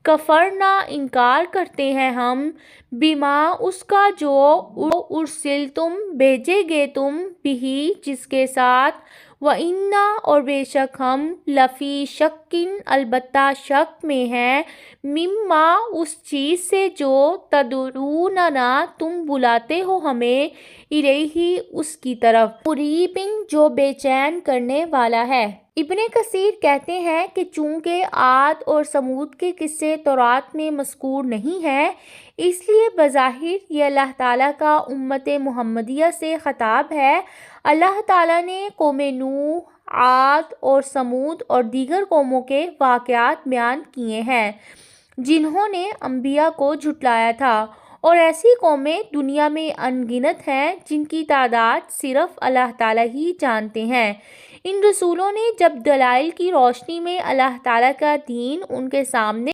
کفرنا انکار کرتے ہیں ہم بما اس کا جو ارسلتم بھیجے گے تم بھی جس کے ساتھ وَإِنَّا اور بے شک ہم لفی شکن البتہ شک میں ہیں مما اس چیز سے جو تدعوننا تم بلاتے ہو ہمیں الیہ اس کی طرف مریبن جو بے چین کرنے والا ہے۔ ابن کثیر کہتے ہیں کہ چونکہ عاد اور سمود کے قصے تورات میں مذکور نہیں ہیں اس لیے بظاہر یہ اللہ تعالیٰ کا امت محمدیہ سے خطاب ہے۔ اللہ تعالیٰ نے قوم نوح، عاد اور سمود اور دیگر قوموں کے واقعات بیان کیے ہیں جنہوں نے انبیاء کو جھٹلایا تھا، اور ایسی قومیں دنیا میں ان گنت ہیں جن کی تعداد صرف اللہ تعالیٰ ہی جانتے ہیں۔ ان رسولوں نے جب دلائل کی روشنی میں اللہ تعالیٰ کا دین ان کے سامنے